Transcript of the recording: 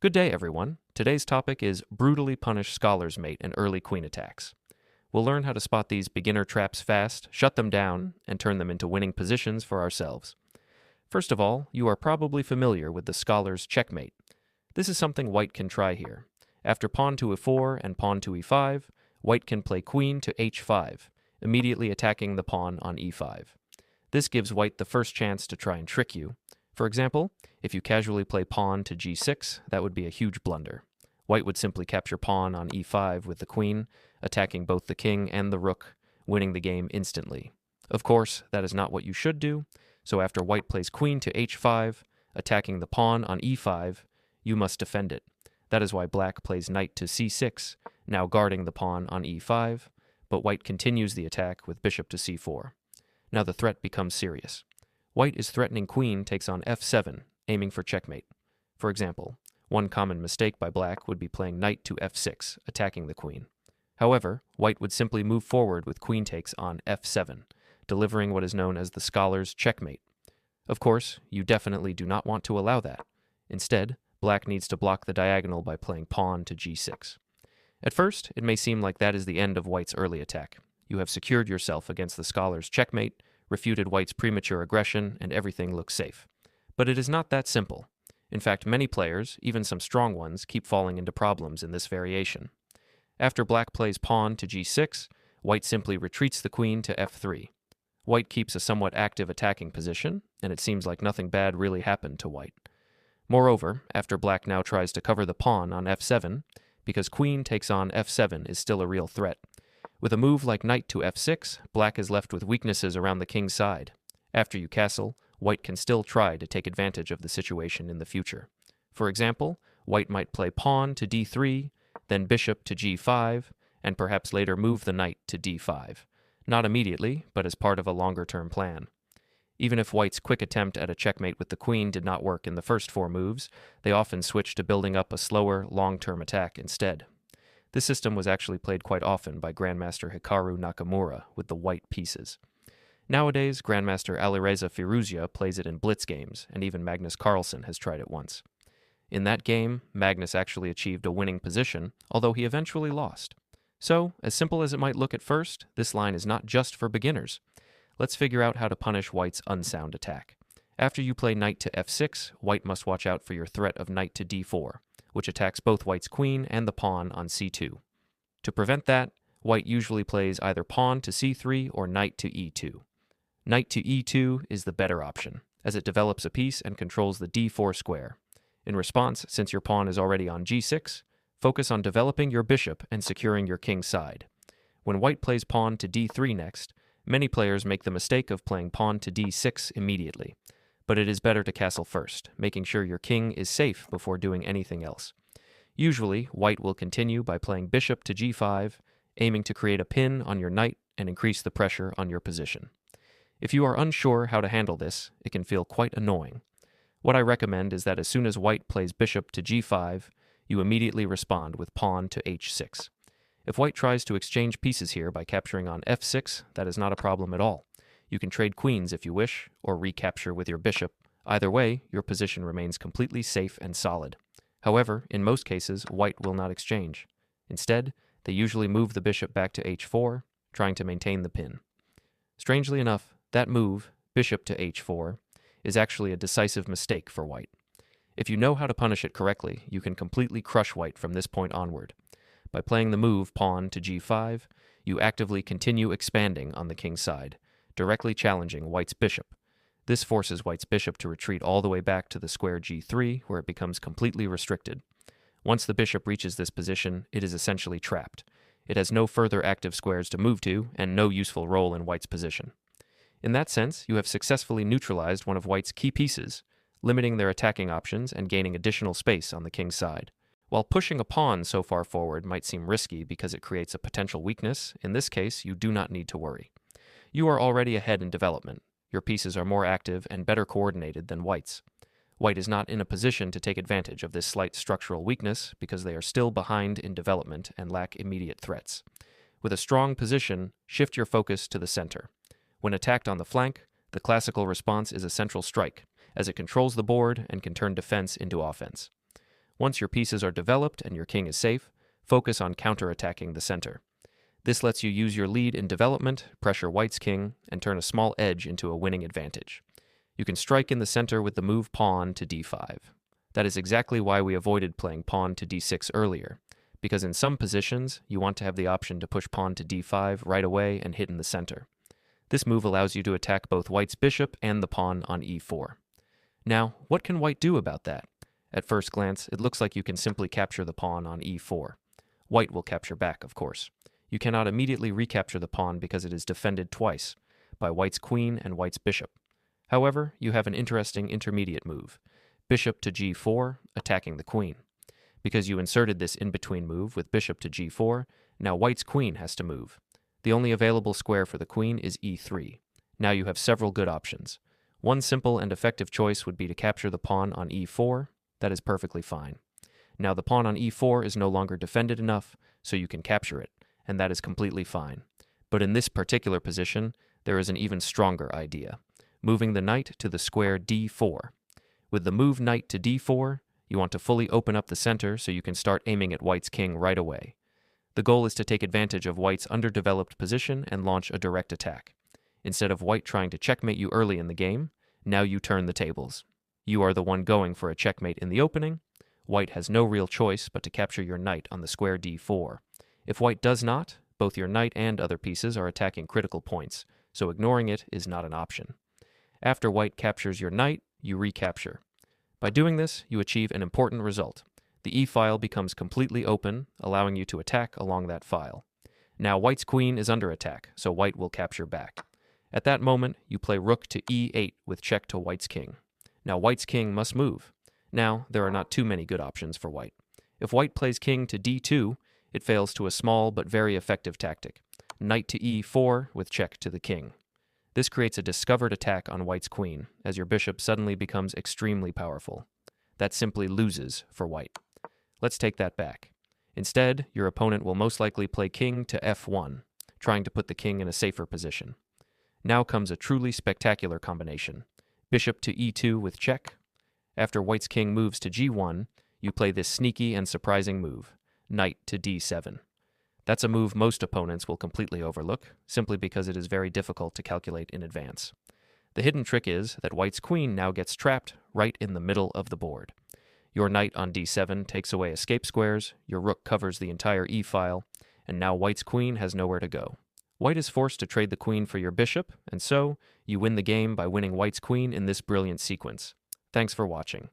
Good day, everyone. Today's topic is brutally punish scholar's mate and early queen attacks. We'll learn how to spot these beginner traps fast, shut them down, and turn them into winning positions for ourselves. First of all, you are probably familiar with the scholar's checkmate. This is something white can try here. After pawn to e4 and pawn to e5, white can play queen to h5, immediately attacking the pawn on e5. This gives white the first chance to try and trick you. For example, if you casually play pawn to g6, that would be a huge blunder. White would simply capture pawn on e5 with the queen, attacking both the king and the rook, winning the game instantly. Of course, that is not what you should do, so after white plays queen to h5, attacking the pawn on e5, you must defend it. That is why black plays knight to c6, now guarding the pawn on e5, but white continues the attack with bishop to c4. Now the threat becomes serious. White is threatening queen takes on f7, aiming for checkmate. For example, one common mistake by black would be playing knight to f6, attacking the queen. However, white would simply move forward with queen takes on f7, delivering what is known as the scholar's checkmate. Of course, you definitely do not want to allow that. Instead, black needs to block the diagonal by playing pawn to g6. At first, it may seem like that is the end of white's early attack. You have secured yourself against the scholar's checkmate, refuted white's premature aggression, and everything looks safe. But it is not that simple. In fact, many players, even some strong ones, keep falling into problems in this variation. After black plays pawn to g6, white simply retreats the queen to f3. White keeps a somewhat active attacking position, and it seems like nothing bad really happened to white. Moreover, after black now tries to cover the pawn on f7, because queen takes on f7 is still a real threat. With a move like knight to f6, black is left with weaknesses around the king's side. After you castle, white can still try to take advantage of the situation in the future. For example, white might play pawn to d3, then bishop to g5, and perhaps later move the knight to d5. Not immediately, but as part of a longer-term plan. Even if white's quick attempt at a checkmate with the queen did not work in the first four moves, they often switch to building up a slower, long-term attack instead. This system was actually played quite often by Grandmaster Hikaru Nakamura with the white pieces. Nowadays, Grandmaster Alireza Firouzja plays it in blitz games, and even Magnus Carlsen has tried it once. In that game, Magnus actually achieved a winning position, although he eventually lost. So, as simple as it might look at first, this line is not just for beginners. Let's figure out how to punish white's unsound attack. After you play knight to f6, white must watch out for your threat of knight to d4, which attacks both white's queen and the pawn on c2. To prevent that, white usually plays either pawn to c3 or knight to e2. Knight to e2 is the better option, as it develops a piece and controls the d4 square. In response, since your pawn is already on g6, focus on developing your bishop and securing your king's side. When white plays pawn to d3 next, many players make the mistake of playing pawn to d6 immediately. But it is better to castle first, making sure your king is safe before doing anything else. Usually, white will continue by playing bishop to g5, aiming to create a pin on your knight and increase the pressure on your position. If you are unsure how to handle this, it can feel quite annoying. What I recommend is that as soon as white plays bishop to g5, you immediately respond with pawn to h6. If white tries to exchange pieces here by capturing on f6, that is not a problem at all. You can trade queens if you wish, or recapture with your bishop. Either way, your position remains completely safe and solid. However, in most cases, white will not exchange. Instead, they usually move the bishop back to h4, trying to maintain the pin. Strangely enough, that move, bishop to h4, is actually a decisive mistake for white. If you know how to punish it correctly, you can completely crush white from this point onward. By playing the move pawn to g5, you actively continue expanding on the king's side, directly challenging white's bishop. This forces white's bishop to retreat all the way back to the square g3, where it becomes completely restricted. Once the bishop reaches this position, it is essentially trapped. It has no further active squares to move to, and no useful role in white's position. In that sense, you have successfully neutralized one of white's key pieces, limiting their attacking options and gaining additional space on the king's side. While pushing a pawn so far forward might seem risky because it creates a potential weakness, in this case, you do not need to worry. You are already ahead in development. Your pieces are more active and better coordinated than white's. White is not in a position to take advantage of this slight structural weakness because they are still behind in development and lack immediate threats. With a strong position, shift your focus to the center. When attacked on the flank, the classical response is a central strike, as it controls the board and can turn defense into offense. Once your pieces are developed and your king is safe, focus on counterattacking the center. This lets you use your lead in development, pressure white's king, and turn a small edge into a winning advantage. You can strike in the center with the move pawn to d5. That is exactly why we avoided playing pawn to d6 earlier, because in some positions, you want to have the option to push pawn to d5 right away and hit in the center. This move allows you to attack both white's bishop and the pawn on e4. Now, what can white do about that? At first glance, it looks like you can simply capture the pawn on e4. White will capture back, of course. You cannot immediately recapture the pawn because it is defended twice, by white's queen and white's bishop. However, you have an interesting intermediate move, bishop to g4, attacking the queen. Because you inserted this in-between move with bishop to g4, now white's queen has to move. The only available square for the queen is e3. Now you have several good options. One simple and effective choice would be to capture the pawn on e4. That is perfectly fine. Now the pawn on e4 is no longer defended enough, so you can capture it, and that is completely fine. But in this particular position, there is an even stronger idea, moving the knight to the square d4. With the move knight to d4, you want to fully open up the center so you can start aiming at white's king right away. The goal is to take advantage of white's underdeveloped position and launch a direct attack. Instead of white trying to checkmate you early in the game, now you turn the tables. You are the one going for a checkmate in the opening. White has no real choice but to capture your knight on the square d4. If white does not, both your knight and other pieces are attacking critical points, so ignoring it is not an option. After white captures your knight, you recapture. By doing this, you achieve an important result. The e-file becomes completely open, allowing you to attack along that file. Now white's queen is under attack, so white will capture back. At that moment, you play rook to e8 with check to white's king. Now white's king must move. Now, there are not too many good options for white. If white plays king to d2, it fails to a small but very effective tactic, knight to e4 with check to the king. This creates a discovered attack on white's queen, as your bishop suddenly becomes extremely powerful. That simply loses for white. Let's take that back. Instead, your opponent will most likely play king to f1, trying to put the king in a safer position. Now comes a truly spectacular combination. Bishop to e2 with check. After white's king moves to g1, you play this sneaky and surprising move, knight to d7. That's a move most opponents will completely overlook, simply because it is very difficult to calculate in advance. The hidden trick is that white's queen now gets trapped right in the middle of the board. Your knight on d7 takes away escape squares, your rook covers the entire e-file, and now white's queen has nowhere to go. White is forced to trade the queen for your bishop, and so, you win the game by winning white's queen in this brilliant sequence. Thanks for watching.